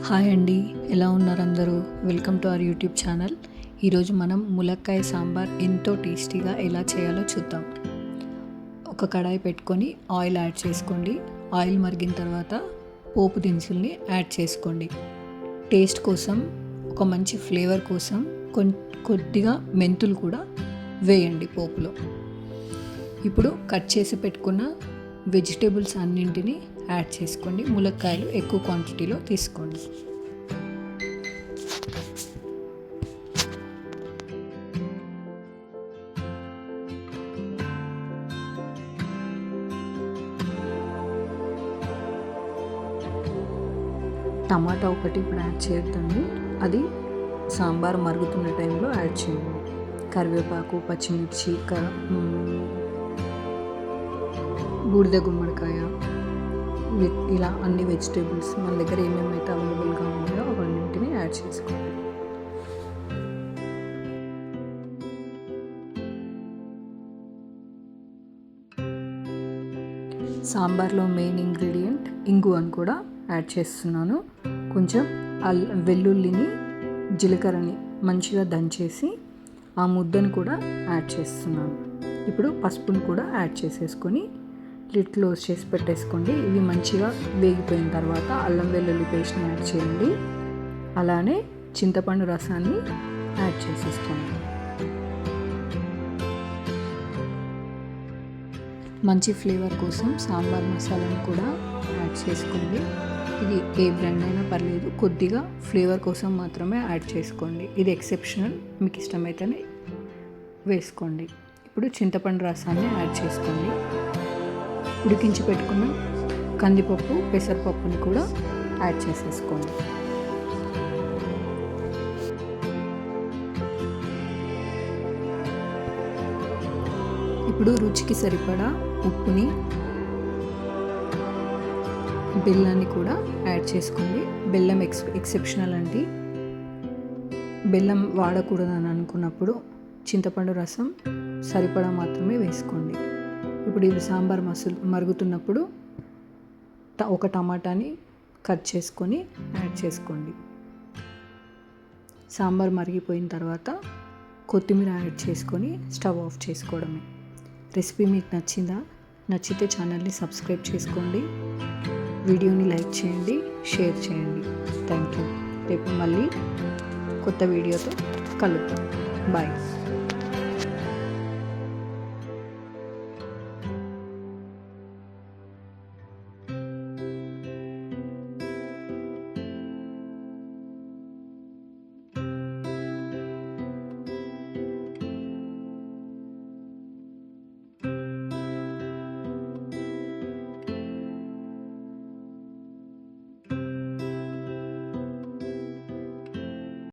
Hi అండి, ఎలా ఉన్నారు అందరూ? Welcome to our YouTube channel. ఈరోజు మనం ములక్కాయ సాంబార్ ఎంతో టేస్టీగా ఎలా చేయాలో చూద్దాం. ఒక కడాయి పెట్టుకొని ఆయిల్ యాడ్ చేసుకోండి. ఆయిల్ మరిగిన తర్వాత పోపు దినుసుల్ని యాడ్ చేసుకోండి. టేస్ట్ కోసం, ఒక మంచి ఫ్లేవర్ కోసం కొద్దిగా మెంతులు కూడా వేయండి పోపులో. ఇప్పుడు కట్ చేసి పెట్టుకున్న వెజిటేబుల్స్ అన్నింటినీ యాడ్ చేసుకోండి. ములక్కాయలు ఎక్కువ క్వాంటిటీలో తీసుకోండి. టమాటా ఒకటి ఇప్పుడు యాడ్ చేయొద్దండి, అది సాంబార్ మరుగుతున్న టైంలో యాడ్ చేయండి. కరివేపాకు, పచ్చిమిర్చి, బూడిద గుమ్మడికాయ, ఇలా అన్ని వెజిటేబుల్స్ మన దగ్గర ఏమేమైతే అవైలబుల్గా ఉన్నాయో అవన్నింటినీ యాడ్ చేసుకోండి. సాంబార్లో మెయిన్ ఇంగ్రీడియంట్ ఇంగు అని కూడా యాడ్ చేస్తున్నాను. కొంచెం వెల్లుల్లిని, జీలకర్రని మంచిగా దంచేసి ఆ ముద్దను కూడా యాడ్ చేస్తున్నాను. ఇప్పుడు పసుపుని కూడా యాడ్ చేసేసుకొని లిడ్ క్లోజ్ చేసి పెట్టేసుకోండి. ఇవి మంచిగా వేగిపోయిన తర్వాత అల్లం వెల్లుల్లి పేస్ట్ని యాడ్ చేయండి. అలానే చింతపండు రసాన్ని యాడ్ చేసేసుకోండి. మంచి ఫ్లేవర్ కోసం సాంబార్ మసాలాను కూడా యాడ్ చేసుకోండి. ఇది ఏ బ్రాండ్ అయినా పర్లేదు, కొద్దిగా ఫ్లేవర్ కోసం మాత్రమే యాడ్ చేసుకోండి. ఇది ఎక్సెప్షనల్, మీకు ఇష్టమైతేనే వేసుకోండి. ఇప్పుడు చింతపండు రసాన్ని యాడ్ చేసుకోండి. ఉడికించి పెట్టుకున్న కందిపప్పు, పెసరపప్పుని కూడా యాడ్ చేసేసుకోండి. ఇప్పుడు రుచికి సరిపడా ఉప్పుని, బెల్లాన్ని కూడా యాడ్ చేసుకోండి. బెల్లం ఎక్సెప్షనల్ అండి, బెల్లం వాడకూడదని అనుకున్నప్పుడు చింతపండు రసం సరిపడా మాత్రమే వేసుకోండి. ఇప్పుడు ఇది సాంబార్ మరుగుతున్నప్పుడు ఒక టమాటాని కట్ చేసుకొని యాడ్ చేసుకోండి. సాంబార్ మరిగిపోయిన తర్వాత కొత్తిమీర యాడ్ చేసుకొని స్టవ్ ఆఫ్ చేసుకోవడమే. రెసిపీ మీకు నచ్చితే ఛానల్ని సబ్స్క్రైబ్ చేసుకోండి, వీడియోని లైక్ చేయండి, షేర్ చేయండి. Thank you. రేపు మళ్ళీ కొత్త వీడియోతో కలుద్దాం. బాయ్.